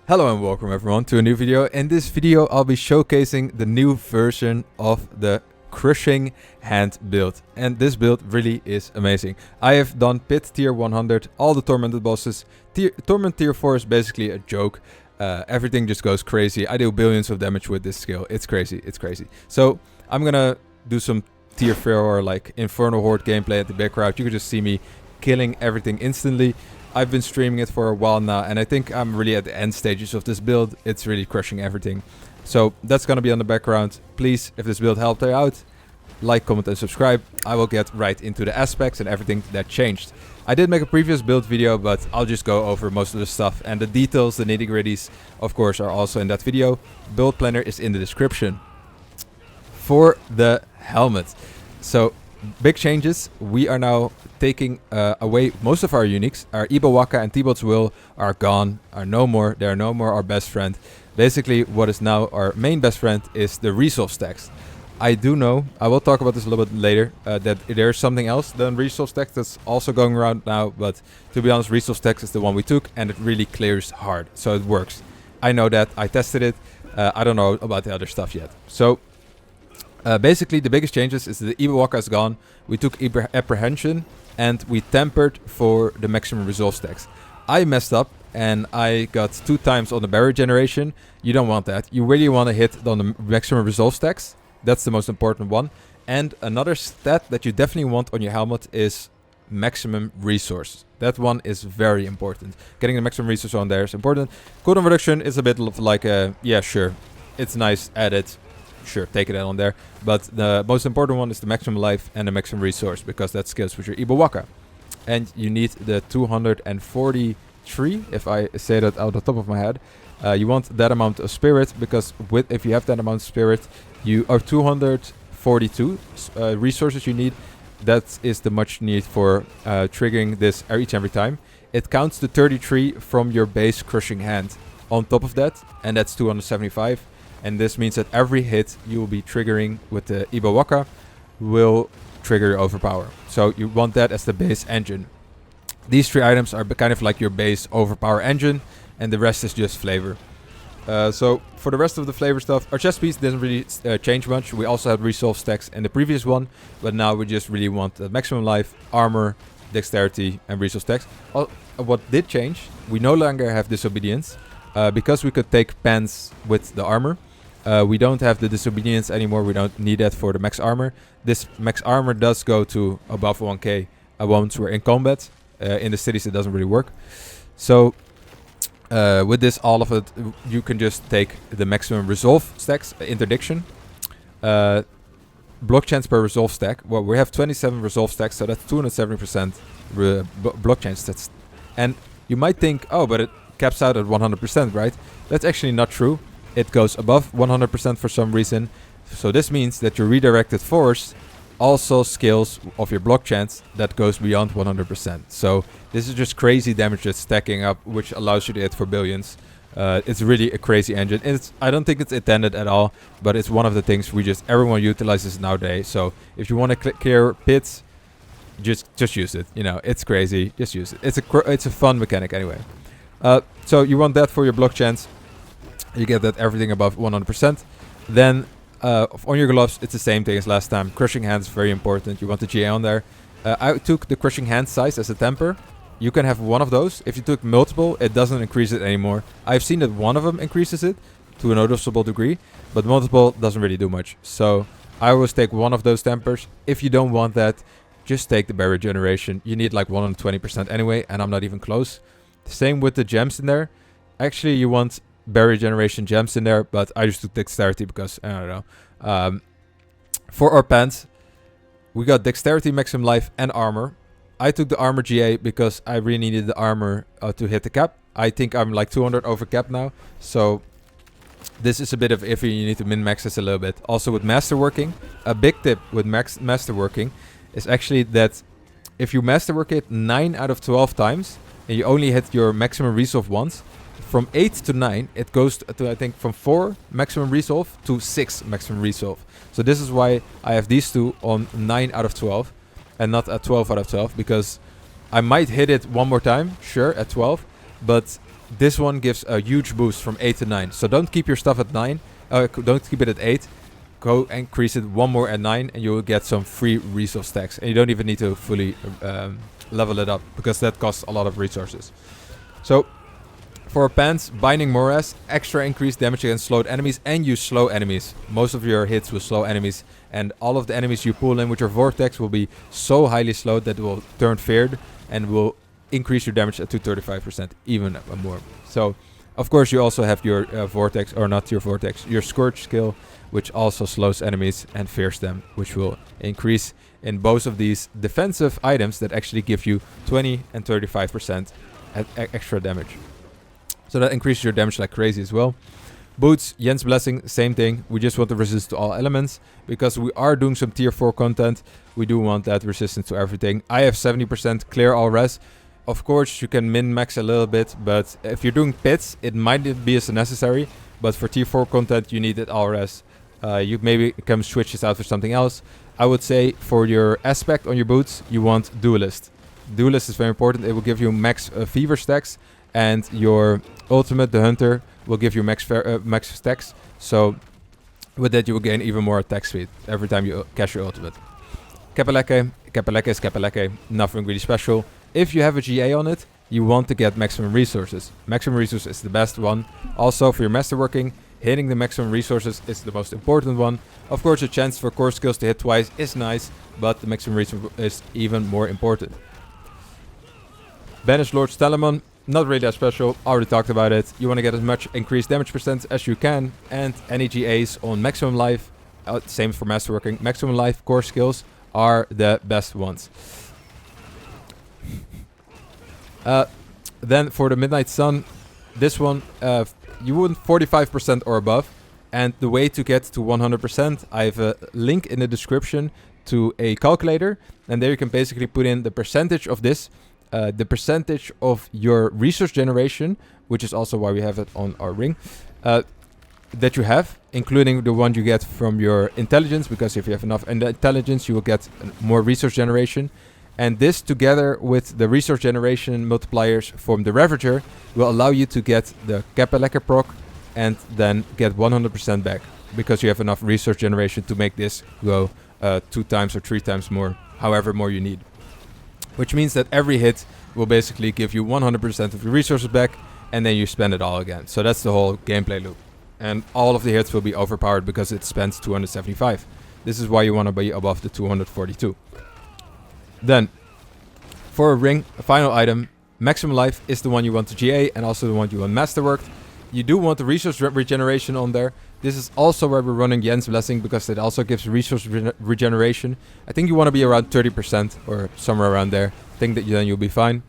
Hello and welcome everyone to a new video. In this video I'll be showcasing the new version of the crushing hand build, and this build really is amazing. I have done pit tier 100, all the tormented bosses. Torment tier 4 is basically a joke. Everything just goes crazy. I do billions of damage with this skill. It's crazy, it's crazy. So I'm gonna do some tier 4 like Infernal Horde gameplay at the background. You can just see me killing everything instantly. I've been streaming it for a while now, and I think I'm really at the end stages of this build. It's really crushing everything. So that's gonna be on the background. Please, if this build helped you out, like, comment and subscribe. I will get right into the aspects and everything that changed. I did make a previous build video, but I'll just go over most of the stuff, and the details, the nitty-gritties, of course, are also in that video. Build planner is in the description. For the helmet. So big changes. We are now taking away most of our uniques. Our Ibawaka and T-Bot's Will are gone, are no more. They are no more our best friend. Basically, what is now our main best friend is the resolve stacks. I do know, I will talk about this a little bit later, that there's something else than resolve stacks that's also going around now, but to be honest, resolve stacks is the one we took, and it really clears hard, so it works. I know that, I tested it, I don't know about the other stuff yet. So basically, the biggest changes is the Ibawaka is gone. We took Apprehension and we tempered for the maximum resolve stacks. I messed up and I got 2 times on the barrier generation. You don't want that. You really want to hit on the maximum resolve stacks. That's the most important one. And another stat that you definitely want on your helmet is maximum resource. That one is very important. Getting the maximum resource on there is important. Cooldown reduction is a bit of like a, yeah, sure, it's nice, add it. Sure, take it on there. But the most important one is the maximum life and the maximum resource, because that scales with your Ibawaka. And you need the 243, if I say that out of the top of my head. You want that amount of spirit, because if you have that amount of spirit, you are 242 resources you need. That is the much need for triggering this each and every time. It counts the 33 from your base crushing hand on top of that, and that's 275. And this means that every hit you will be triggering with the Ibawaka will trigger your overpower. So you want that as the base engine. These 3 items are kind of like your base overpower engine, and the rest is just flavor. So for the rest of the flavor stuff, our chest piece didn't really change much. We also had resolve stacks in the previous one, but now we just really want the maximum life, armor, dexterity, and resolve stacks. What did change, we no longer have disobedience, because we could take pants with the armor. We don't have the disobedience anymore. We don't need that for the max armor. This max armor does go to above 1k once we're in combat. In the cities it doesn't really work. So with this, all of it, you can just take the maximum resolve stacks, interdiction. Block chance per resolve stack. Well, we have 27 resolve stacks, so that's 270% block chance. And you might think, oh, but it caps out at 100%, right? That's actually not true. It goes above 100% for some reason. So this means that your redirected force also scales of your block chance that goes beyond 100%. So this is just crazy damage that's stacking up, which allows you to hit for billions. It's really a crazy engine. I don't think it's intended at all, but it's one of the things everyone utilizes nowadays. So if you want to clear pits, just use it. You know, it's crazy. Just use it. It's a fun mechanic anyway. So you want that for your block chance. You get that everything above 100%. Then on your gloves, it's the same thing as last time. Crushing hands is very important. You want the GA on there. I took the crushing hand size as a temper. You can have one of those. If you took multiple, it doesn't increase it anymore. I've seen that one of them increases it to a noticeable degree, but multiple doesn't really do much. So I always take one of those tempers. If you don't want that, just take the barrier generation. You need like 120% anyway, and I'm not even close. Same with the gems in there. Actually, you want barrier generation gems in there, but I just took dexterity because I don't know. For our pants, we got dexterity, maximum life, and armor. I took the armor GA because I really needed the armor to hit the cap. I think I'm like 200 over cap now, so this is a bit of iffy. You need to min-max this a little bit. Also with masterworking, a big tip with masterworking is actually that if you masterwork it 9 out of 12 times and you only hit your maximum resolve once, from 8 to 9, it goes to, I think, from 4 maximum resolve to 6 maximum resolve. So this is why I have these two on 9 out of 12 and not at 12 out of 12, because I might hit it one more time, sure, at 12, but this one gives a huge boost from 8 to 9. So don't keep your stuff at 9. Don't keep it at 8. Go increase it one more at 9 and you will get some free resource stacks. And you don't even need to fully level it up because that costs a lot of resources. So for pants, Binding Morass, extra increased damage against slowed enemies, and you slow enemies. Most of your hits will slow enemies, and all of the enemies you pull in with your vortex will be so highly slowed that it will turn feared and will increase your damage to 35%, even more. So, of course, you also have your vortex, or not your vortex, your Scourge skill, which also slows enemies and fears them, which will increase in both of these defensive items that actually give you 20 and 35% extra damage. So that increases your damage like crazy as well. Boots, Yen's Blessing, same thing. We just want the resistance to all elements. Because we are doing some tier 4 content, we do want that resistance to everything. I have 70% clear all res. Of course, you can min-max a little bit, but if you're doing pits, it might not be as necessary. But for tier 4 content, you need it all res. You maybe can switch this out for something else. I would say for your aspect on your boots, you want Duelist. Duelist is very important. It will give you max fever stacks. And your ultimate, the Hunter, will give you max stacks. So with that you will gain even more attack speed every time you cast your ultimate. Kapeleke is Kapeleke, nothing really special. If you have a GA on it, you want to get maximum resources. Maximum resources is the best one. Also for your masterworking, hitting the maximum resources is the most important one. Of course, the chance for core skills to hit twice is nice, but the maximum resource is even more important. Banished Lord Telemon, not really that special, already talked about it. You want to get as much increased damage percent as you can, and any GAs on maximum life, same for masterworking, maximum life core skills are the best ones. Then for the Midnight Sun, this one, you want 45% or above, and the way to get to 100%, I have a link in the description to a calculator, and there you can basically put in the percentage of this, the percentage of your resource generation, which is also why we have it on our ring, that you have, including the one you get from your intelligence, because if you have enough intelligence, you will get more resource generation. And this, together with the resource generation multipliers from the Ravager, will allow you to get the Kapeleke proc and then get 100% back, because you have enough resource generation to make this go 2 times or 3 times more, however more you need. Which means that every hit will basically give you 100% of your resources back, and then you spend it all again. So that's the whole gameplay loop. And all of the hits will be overpowered because it spends 275. This is why you want to be above the 242. Then, for a ring, a final item, maximum life is the one you want to GA and also the one you want masterworked. You do want the resource regeneration on there. This is also where we're running Yen's Blessing, because it also gives resource regeneration. I think you want to be around 30% or somewhere around there. I think that then you'll be fine.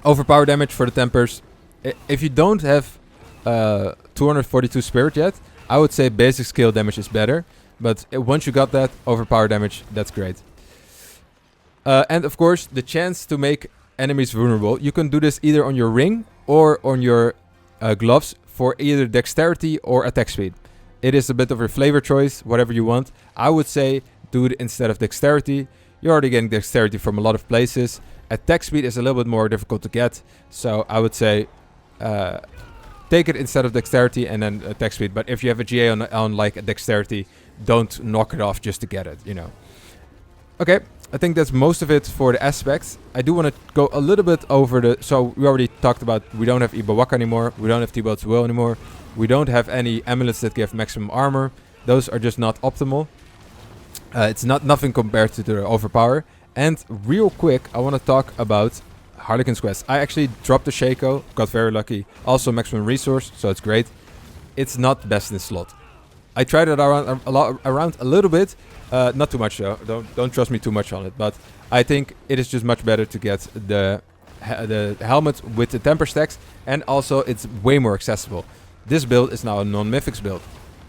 Overpower damage for the Tempers. If you don't have 242 Spirit yet, I would say basic skill damage is better. But once you got that, overpower damage, that's great. And of course, the chance to make enemies vulnerable. You can do this either on your ring or on your gloves for either dexterity or attack speed. It is a bit of a flavor choice, whatever you want. I would say do it instead of dexterity. You're already getting dexterity from a lot of places. Attack speed is a little bit more difficult to get. So I would say take it instead of dexterity and then attack speed. But if you have a GA on like a dexterity, don't knock it off just to get it, you know. Okay, I think that's most of it for the aspects. I do want to go a little bit over the... So we already talked about we don't have Ibawaka anymore. We don't have T-Boat's Will anymore. We don't have any amulets that give maximum armor. Those are just not optimal. It's nothing compared to the overpower. And real quick, I want to talk about Harlequin's Quest. I actually dropped the Shaco, got very lucky. Also maximum resource, so it's great. It's not best in slot. I tried it around a little bit. Not too much though. Don't trust me too much on it. But I think it is just much better to get the helmet with the temper stacks, and also it's way more accessible. This build is now a non-Mythics build.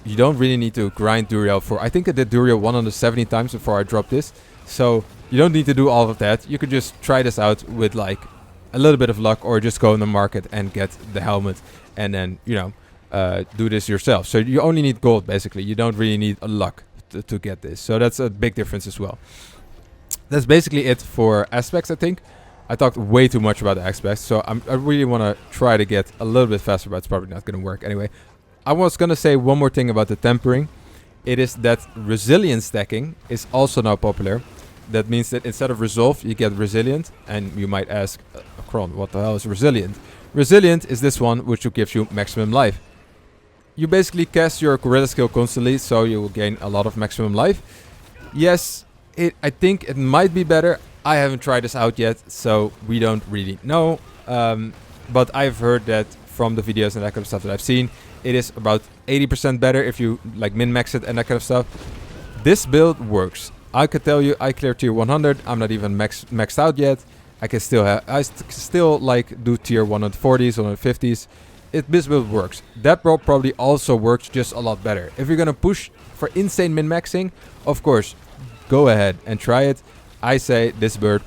You don't really need to grind Duriel for... I think I did Duriel 170 times before I dropped this. So you don't need to do all of that. You could just try this out with like a little bit of luck, or just go in the market and get the helmet and then, you know, do this yourself. So you only need gold basically. You don't really need a luck to get this. So that's a big difference as well. That's basically it for aspects, I think. I talked way too much about the aspects, so I really want to try to get a little bit faster, but it's probably not going to work anyway. I was going to say one more thing about the tempering. It is that resilience stacking is also now popular. That means that instead of resolve, you get resilient. And you might ask, Kron, what the hell is resilient? Resilient is this one, which will give you maximum life. You basically cast your gorilla skill constantly, so you will gain a lot of maximum life. Yes, I think it might be better. I haven't tried this out yet, so we don't really know. But I've heard that from the videos and that kind of stuff that I've seen, it is about 80% better if you like min-max it and that kind of stuff. This build works. I could tell you, I cleared tier 100. I'm not even maxed out yet. I can still still like do tier 140s, 150s. This build works. That build probably also works just a lot better. If you're gonna push for insane min-maxing, of course, go ahead and try it. I say this build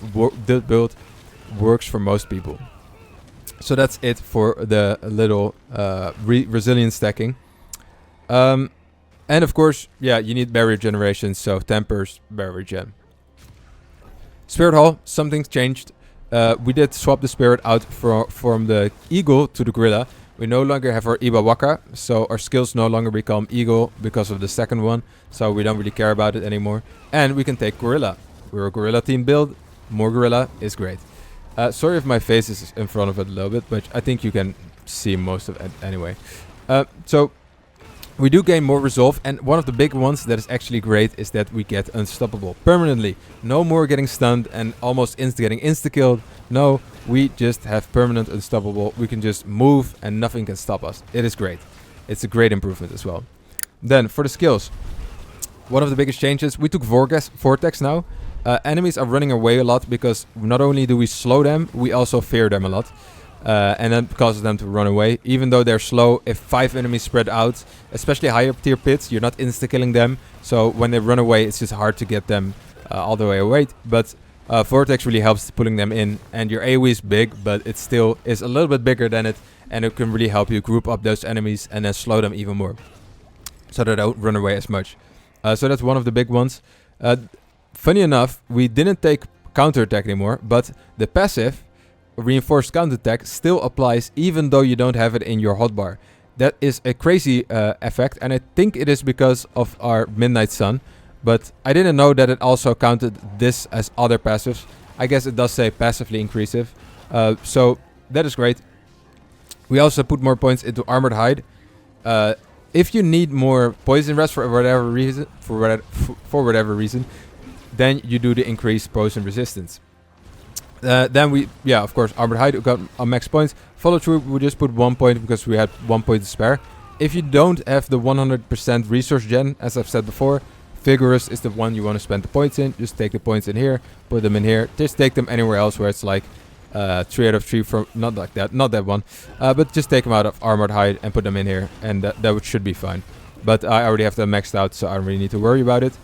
works for most people. So that's it for the little resilience stacking. And of course, yeah, you need barrier generation, so tempers, barrier gen. Spirit Hall, something's changed. We did swap the spirit out from the eagle to the gorilla. We no longer have our Ibawaka, so our skills no longer become eagle because of the second one. So we don't really care about it anymore. And we can take gorilla. We're a gorilla team build. More gorilla is great. Sorry if my face is in front of it a little bit, but I think you can see most of it anyway. So we do gain more resolve, and one of the big ones that is actually great is that we get unstoppable permanently. No more getting stunned and almost getting insta-killed. No, we just have permanent unstoppable. We can just move and nothing can stop us. It is great. It's a great improvement as well. Then for the skills, one of the biggest changes, we took Vortex now. Enemies are running away a lot because not only do we slow them, we also fear them a lot. And that causes them to run away. Even though they're slow, if 5 enemies spread out, especially higher tier pits, you're not insta-killing them. So when they run away, it's just hard to get them all the way away. But Vortex really helps pulling them in. And your AoE is big, but it still is a little bit bigger than it. And it can really help you group up those enemies and then slow them even more, so they don't run away as much. So that's one of the big ones. Funny enough, we didn't take counterattack anymore, but the passive reinforced counterattack still applies even though you don't have it in your hotbar. That is a crazy effect, and I think it is because of our Midnight Sun, but I didn't know that it also counted this as other passives. I guess it does say passively increasive, so that is great. We also put more points into Armored Hide. If you need more poison rest for whatever reason, then you do the increased poison resistance. Then we, of course, Armored Hide got our max points. Follow through, we just put 1 point because we had 1 point to spare. If you don't have the 100% resource gen, as I've said before, Vigorous is the one you want to spend the points in. Just take the points in here, put them in here. Just take them anywhere else where it's like 3 out of 3 from, not like that, not that one. But just take them out of Armored Hide and put them in here, and that should be fine. But I already have them maxed out, so I don't really need to worry about it.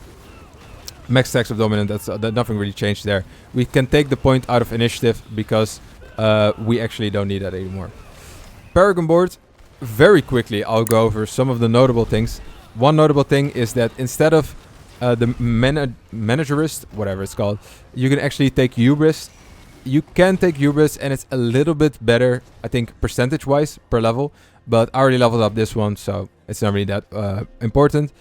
Max stacks of dominant, that nothing really changed there. We can take the point out of initiative because we actually don't need that anymore. Paragon Board, very quickly I'll go over some of the notable things. One notable thing is that instead of the managerist, whatever it's called, you can actually take hubris. You can take hubris and it's a little bit better, I think, percentage wise per level, but I already leveled up this one, so it's not really that important.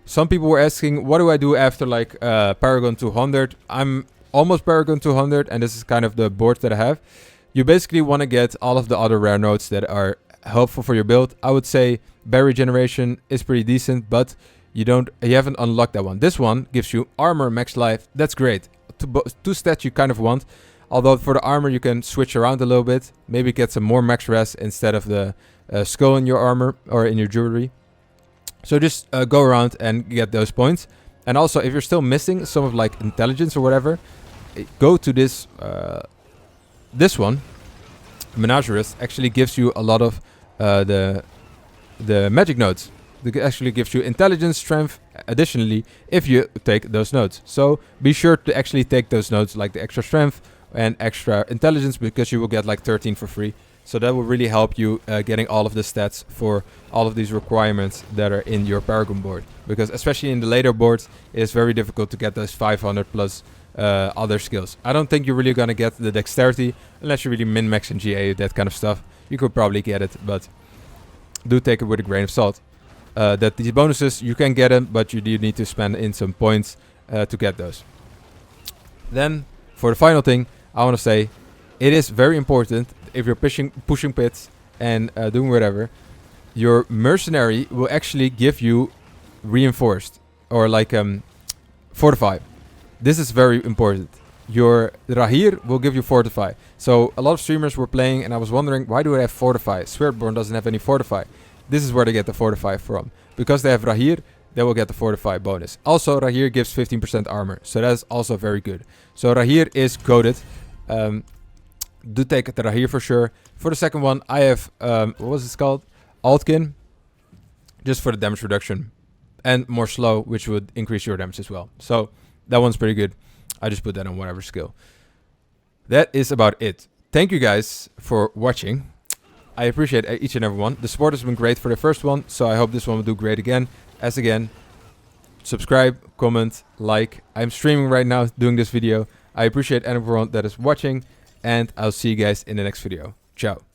Some people were asking, what do I do after like Paragon 200? I'm almost Paragon 200, and this is kind of the board that I have. You basically want to get all of the other rare nodes that are helpful for your build. I would say barrier generation is pretty decent, but you haven't unlocked that one. This one gives you armor, max life. That's great. Two stats you kind of want. Although for the armor you can switch around a little bit. Maybe get some more max res instead of the skull in your armor or in your jewelry. So just go around and get those points. And also, if you're still missing some of like intelligence or whatever, go to this this one. Menagerist actually gives you a lot of the magic nodes. It actually gives you intelligence, strength, additionally, if you take those nodes. So be sure to actually take those nodes, like the extra strength and extra intelligence, because you will get like 13 for free. So that will really help you getting all of the stats for all of these requirements that are in your Paragon board. Because especially in the later boards, it is very difficult to get those 500 plus other skills. I don't think you're really gonna get the dexterity unless you really min-max in GA, that kind of stuff. You could probably get it, but do take it with a grain of salt. That these bonuses, you can get them, but you do need to spend in some points to get those. Then, for the final thing, I want to say, it is very important, if you're pushing pits and doing whatever, your Mercenary will actually give you reinforced, or like fortify. This is very important. Your Rahir will give you fortify. So a lot of streamers were playing and I was wondering, why do I have fortify? Spiritborn doesn't have any fortify. This is where they get the fortify from. Because they have Rahir, they will get the fortify bonus. Also, Rahir gives 15% armor. So that's also very good. So Rahir is goated. Do take the Rahir for sure. For the second one, I have, what was it called? Altkin. Just for the damage reduction. And more slow, which would increase your damage as well. So that one's pretty good. I just put that on whatever skill. That is about it. Thank you guys for watching. I appreciate each and every one. The support has been great for the first one, so I hope this one will do great again. As again, subscribe, comment, like. I'm streaming right now doing this video. I appreciate everyone that is watching, and I'll see you guys in the next video. Ciao.